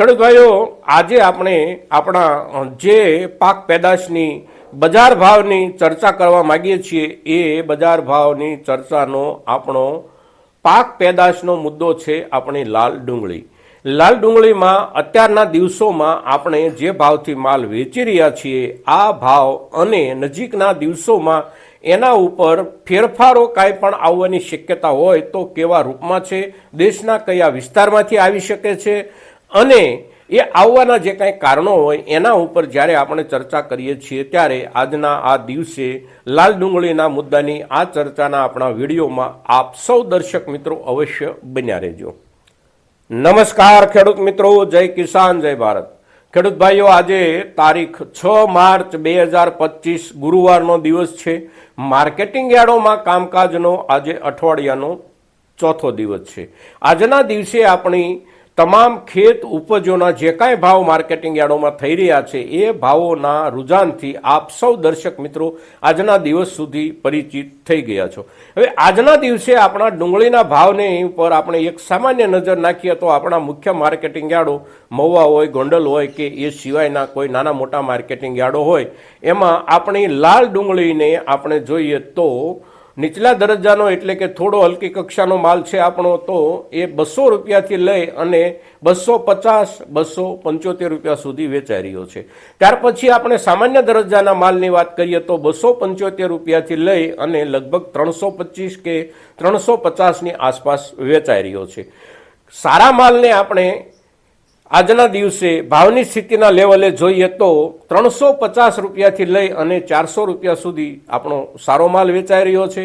ખેડૂત ભાઈઓ, આજે આપણે આપણા જે પાક પેદાશની બજાર ભાવની ચર્ચા કરવા માંગીએ છીએ એ બજાર ભાવની ચર્ચાનો આપણો પાક પેદાશનો મુદ્દો છે આપણી લાલ ડુંગળી. લાલ ડુંગળીમાં અત્યારના દિવસોમાં આપણે જે ભાવથી માલ વેચી રહ્યા છીએ આ ભાવ અને નજીકના દિવસોમાં એના ઉપર ફેરફારો કાંઈ પણ આવવાની શક્યતા હોય તો કેવા રૂપમાં છે, દેશના કયા વિસ્તારમાંથી આવી શકે છે અને એ આવવાના જે કાંઈ કારણો હોય એના ઉપર જ્યારે આપણે ચર્ચા કરીએ છીએ ત્યારે આજના આ દિવસે લાલ ડુંગળીના મુદ્દાની આ ચર્ચાના આપણા વિડીયોમાં આપ સૌ દર્શક મિત્રો અવશ્ય બન્યા રહેજો. નમસ્કાર ખેડૂત મિત્રો, જય કિસાન જય ભારત. ખેડૂત ભાઈઓ, આજે તારીખ 6 માર્ચ 2025 ગુરુવારનો દિવસ છે. માર્કેટિંગ યાર્ડોમાં કામકાજનો આજે અઠવાડિયાનો ચોથો દિવસ છે. આજના દિવસે આપણી તમામ ખેત ઉપજોના જે કાંઈ ભાવ માર્કેટિંગ યાર્ડોમાં થઈ રહ્યા છે એ ભાવોના રુઝાનથી આપ સૌ દર્શક મિત્રો આજના દિવસ સુધી પરિચિત થઈ ગયા છો. હવે આજના દિવસે આપણા ડુંગળીના ભાવને ઉપર આપણે એક સામાન્ય નજર નાખીએ તો આપણા મુખ્ય માર્કેટિંગ યાર્ડો મહુવા હોય, ગોંડલ હોય કે એ સિવાયના કોઈ નાના મોટા માર્કેટિંગ યાર્ડો હોય એમાં આપણી લાલ ડુંગળીને આપણે જોઈએ તો નીચલા દરજ્જાનો એટલે કે થોડો હલકી કક્ષાનો માલ છે આપણો, તો એ 200 રૂપિયાથી લઈ અને 250, 275 રૂપિયા સુધી વેચાઈ રહ્યો છે. ત્યાર પછી આપણે સામાન્ય દરજ્જાના માલની વાત કરીએ તો 275 રૂપિયાથી લઈ અને લગભગ 325 કે 350ની આસપાસ વેચાઈ રહ્યો છે. સારા માલને આપણે આજના દિવસે ભાવની સ્થિતિના લેવલે જોઈએ તો 350 રૂપિયાથી લઈ અને 400 રૂપિયા સુધી આપણો સારો માલ વેચાઈ રહ્યો છે.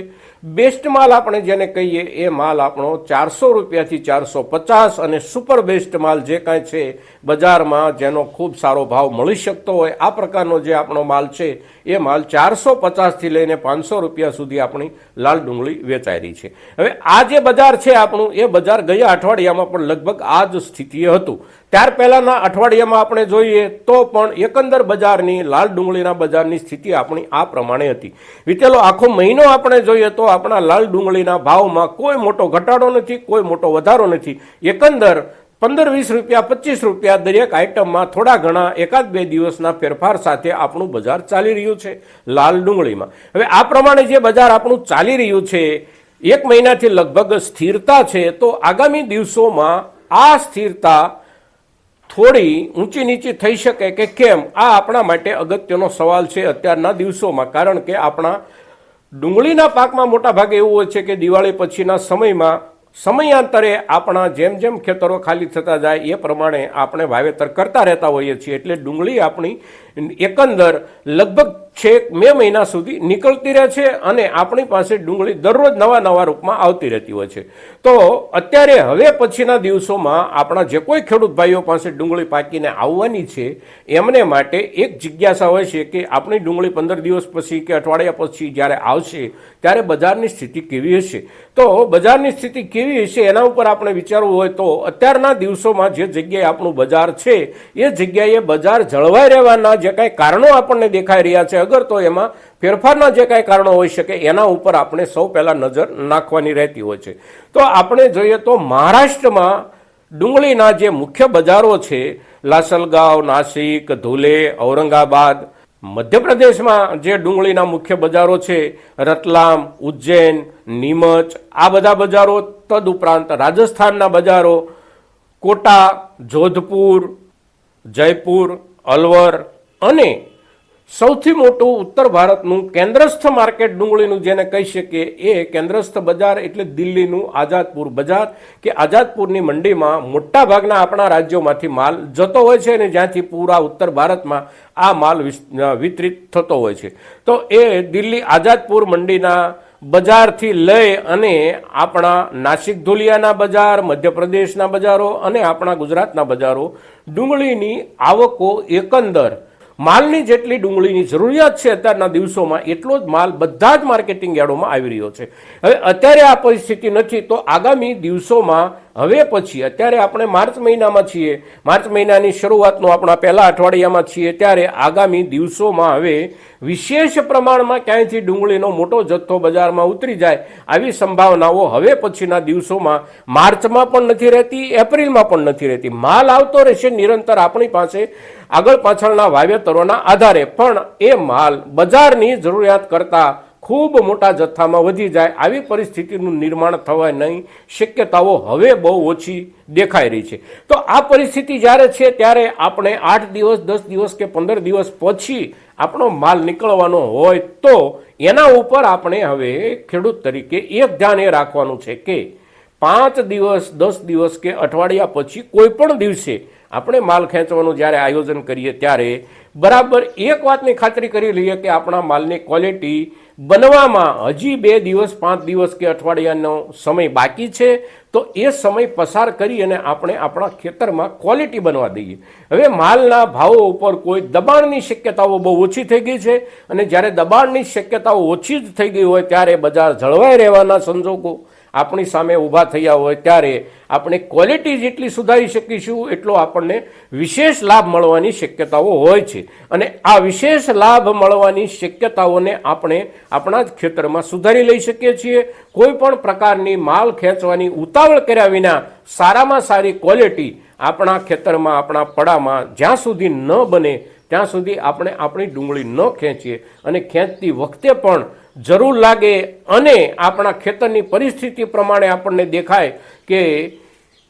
બેસ્ટ માલ આપણે જેને કહીએ એ માલ આપણો 400 રૂપિયાથી 450 અને સુપર બેસ્ટ માલ જે કાંઈ છે બજારમાં જેનો ખૂબ સારો ભાવ મળી શકતો હોય આ પ્રકારનો જે આપણો માલ છે એ માલ 450થી લઈને 500 રૂપિયા સુધી આપણી લાલ ડુંગળી વેચાઈ રહી છે. હવે આ જે બજાર છે આપણું એ બજાર ગયા અઠવાડિયામાં પણ લગભગ આ જ સ્થિતિએ હતું. ત્યાર પહેલાના અઠવાડિયામાં આપણે જોઈએ તો પણ એકંદર બજારની લાલ ડુંગળીના બજારની સ્થિતિ આપણી આ પ્રમાણે હતી. વિતેલો આખો મહિનો આપણે જોઈએ તો આપણા લાલ ડુંગળીના ભાવમાં કોઈ મોટો ઘટાડો નથી, કોઈ મોટો વધારો નથી. એકંદર 15-20 રૂપિયા, 25 રૂપિયા દરેક આઇટમમાં થોડા ઘણા એકાદ બે દિવસના ફેરફાર સાથે આપણું બજાર ચાલી રહ્યું છે લાલ ડુંગળીમાં. હવે આ પ્રમાણે જે બજાર આપણું ચાલી રહ્યું છે એક મહિનાથી લગભગ સ્થિરતા છે, તો આગામી દિવસોમાં આ સ્થિરતા થોડી ઊંચી નીચી થઈ શકે કે કેમ, આ આપણા માટે અગત્યનો સવાલ છે અત્યારના દિવસોમાં. કારણ કે આપણા ડુંગળીના પાકમાં મોટા ભાગે એવું હોય છે કે દિવાળી પછીના સમયમાં સમયાંતરે આપણા જેમ જેમ ખેતરો ખાલી થતા જાય એ પ્રમાણે આપણે વાવેતર કરતા રહેતા હોઈએ છીએ. એટલે ડુંગળી આપણી એકંદર લગભગ છેક મે મહિના સુધી નીકળતી રહે છે અને આપણી પાસે ડુંગળી દરરોજ નવા નવા રૂપમાં આવતી રહેતી હોય છે. તો અત્યારે હવે પછીના દિવસોમાં આપણા જે કોઈ ખેડૂત ભાઈઓ પાસે ડુંગળી પાકીને આવવાની છે એમને માટે એક જિજ્ઞાસા હોય છે કે આપણી ડુંગળી 15 દિવસ પછી કે અઠવાડિયા પછી જ્યારે આવશે ત્યારે બજારની સ્થિતિ કેવી હશે. તો બજારની સ્થિતિ કેવી હશે એના ઉપર આપણે વિચારવું હોય તો અત્યારના દિવસોમાં જે જગ્યાએ આપણું બજાર છે એ જગ્યાએ બજાર જળવાઈ રહેવાના જે કાંઈ કારણો આપણને દેખાઈ રહ્યા છે, અગર તો એમાં ફેરફારના જે કાંઈ કારણો હોઈ શકે એના ઉપર આપણે સૌ પહેલાં નજર નાખવાની રહેતી હોય છે. તો આપણે જોઈએ તો મહારાષ્ટ્રમાં ડુંગળીના જે મુખ્ય બજારો છે લાસલગાંવ, નાસિક, ધુલે, ઔરંગાબાદ, મધ્યપ્રદેશમાં જે ડુંગળીના મુખ્ય બજારો છે રતલામ, ઉજ્જૈન, નીમચ, આ બધા બજારો, તદુપરાંત રાજસ્થાનના બજારો કોટા, જોધપુર, જયપુર, અલવર અને સૌથી મોટું ઉત્તર ભારતનું કેન્દ્રસ્થ માર્કેટ ડુંગળીનું જેને કહી શકીએ એ કેન્દ્રસ્થ બજાર એટલે દિલ્હીનું આઝાદપુર બજાર કે આઝાદપુરની મંડીમાં મોટા ભાગના આપણા રાજ્યોમાંથી માલ જતો હોય છે અને જ્યાંથી પૂરા ઉત્તર ભારતમાં આ માલ વિતરિત થતો હોય છે. તો એ દિલ્હી આઝાદપુર મંડીના બજારથી લઈ અને આપણા નાસિક ધુલિયાના બજાર, મધ્યપ્રદેશના બજારો અને આપણા ગુજરાતના બજારો ડુંગળીની આવકો એકંદર માલની જેટલી ડુંગળીની જરૂરિયાત છે અત્યારના દિવસોમાં એટલો જ માલ બધા જ માર્કેટિંગ યાર્ડોમાં આવી રહ્યો છે. હવે અત્યારે આ પરિસ્થિતિ નથી તો આગામી દિવસોમાં હવે પછી અત્યારે આપણે માર્ચ મહિનામાં છીએ, માર્ચ મહિનાની શરૂઆતનો આપણા પહેલા અઠવાડિયામાં છીએ, ત્યારે આગામી દિવસોમાં હવે વિશેષ પ્રમાણમાં ક્યાંયથી ડુંગળીનો મોટો જથ્થો બજારમાં ઉતરી જાય આવી સંભાવનાઓ હવે પછીના દિવસોમાં માર્ચમાં પણ નથી રહેતી, એપ્રિલમાં પણ નથી રહેતી. માલ આવતો રહેશે નિરંતર આપણી પાસે આગળ પાછળના વાવેતરોના આધારે, પણ એ માલ બજારની જરૂરિયાત કરતાં ખૂબ મોટા જથ્થામાં વધી જાય આવી પરિસ્થિતિનું નિર્માણ થવા નહીં શક્યતાઓ હવે બહુ ઓછી દેખાઈ રહી છે. તો આ પરિસ્થિતિ જ્યારે છે ત્યારે આપણે 8 દિવસ 10 દિવસ કે 15 દિવસ પછી આપણો માલ નીકળવાનો હોય તો એના ઉપર આપણે હવે ખેડૂત તરીકે એક ધ્યાન એ રાખવાનું છે કે 5 દિવસ 10 દિવસ કે અઠવાડિયા પછી કોઈ પણ દિવસે આપણે માલ ખેંચવાનું જ્યારે આયોજન કરીએ ત્યારે બરાબર એક વાતની ખાતરી કરી લઈએ કે આપણા માલની ક્વોલિટી બનવામાં હજી 2 દિવસ 5 દિવસ કે અઠવાડિયાનો સમય બાકી છે, તો એ સમય પસાર કરી અને આપણે આપણા ખેતરમાં ક્વોલિટી બનવા દઈએ. હવે માલના ભાવો ઉપર કોઈ દબાણની શક્યતાઓ બહુ ઓછી થઈ ગઈ છે, અને જ્યારે દબાણની શક્યતાઓ ઓછી જ થઈ ગઈ હોય ત્યારે બજાર જળવાઈ રહેવાના સંજોગો આપણી સામે ઊભા થયા હોય ત્યારે આપણે ક્વોલિટી જેટલી સુધારી શકીશું એટલો આપણને વિશેષ લાભ મળવાની શક્યતાઓ હોય છે. અને આ વિશેષ લાભ મળવાની શક્યતાઓને આપણે આપણા જ ખેતરમાં સુધારી લઈ શકીએ છીએ. કોઈ પણ પ્રકારની માલ ખેંચવાની ઉતાવળ કર્યા વિના સારામાં સારી ક્વોલિટી આપણા ખેતરમાં આપણા પડામાં જ્યાં સુધી ન બને ત્યાં સુધી આપણે આપણી ડુંગળી ન ખેંચીએ, અને ખેંચતી વખતે પણ જરૂર લાગે અને આપણા ખેતરની પરિસ્થિતિ પ્રમાણે આપણને દેખાય કે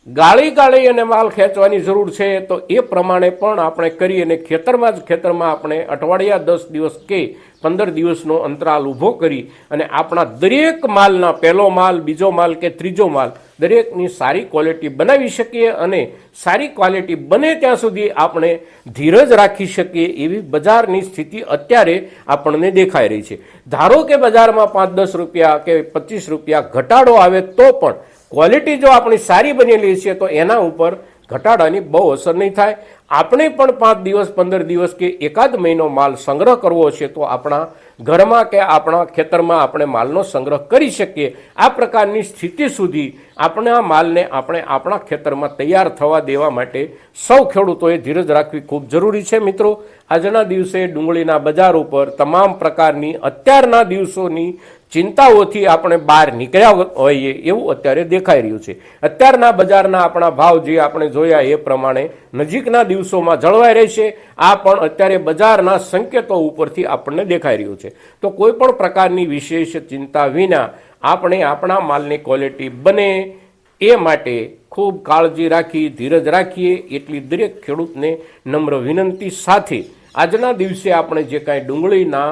ગાળી અને માલ ખેંચવાની જરૂર છે તો એ પ્રમાણે પણ આપણે કરી અને ખેતરમાં આપણે અઠવાડિયા 10 દિવસ કે 15 દિવસનો અંતરાલ ઊભો કરી અને આપણા દરેક માલના પહેલો માલ, બીજો માલ કે ત્રીજો માલ દરેકની સારી ક્વોલિટી બનાવી શકીએ, અને સારી ક્વોલિટી બને ત્યાં સુધી આપણે ધીરજ રાખી શકીએ એવી બજારની સ્થિતિ અત્યારે આપણને દેખાઈ રહી છે. ધારો કે બજારમાં 5-10 રૂપિયા કે 25 રૂપિયા ઘટાડો આવે તો પણ ક્વોલિટી જો આપણી સારી બનેલી છે તો એના ઉપર ઘટાડાની બહુ અસર નહીં થાય. આપણે પણ 5 દિવસ 15 દિવસ કે એકાદ મહિનો માલ સંગ્રહ કરવો છે તો આપણા ઘરમાં કે આપણા ખેતરમાં આપણે માલનો સંગ્રહ કરી શકીએ. આ પ્રકારની સ્થિતિ સુધી આપણા માલને આપણે આપણા ખેતરમાં તૈયાર થવા દેવા માટે સૌ ખેડૂતોએ ધીરજ રાખવી ખૂબ જરૂરી છે. મિત્રો, આજના દિવસે ડુંગળીના બજાર ઉપર તમામ પ્રકારની અત્યારના દિવસોની ચિંતાઓથી આપણે બહાર નીકળ્યા હોઈએ એવું અત્યારે દેખાઈ રહ્યું છે. અત્યારના બજારના આપણા ભાવ જે આપણે જોયા એ પ્રમાણે નજીકના દિવસોમાં જળવાઈ રહેશે, આ પણ અત્યારે બજારના સંકેતો ઉપરથી આપણને દેખાઈ રહ્યું છે. તો કોઈ પણ પ્રકારની વિશેષ ચિંતા વિના આપણે આપણા માલની ક્વોલિટી બને એ માટે ખૂબ કાળજી રાખી ધીરજ રાખીએ એટલી દરેક ખેડૂતને નમ્ર વિનંતી સાથે આજના દિવસે આપણે જે કાંઈ ડુંગળીના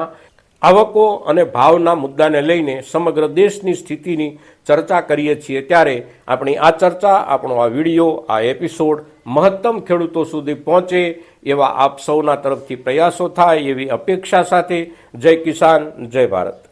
આવકો અને ભાવના મુદ્દાને લઈને સમગ્ર દેશની સ્થિતિની ચર્ચા કરીએ છીએ ત્યારે આપણી આ ચર્ચા, આપણો આ વિડીયો, આ એપિસોડ મહત્તમ ખેડૂતો સુધી પહોંચે એવા આપ સૌના તરફથી પ્રયાસો થાય એવી અપેક્ષા સાથે જય કિસાન, જય ભારત.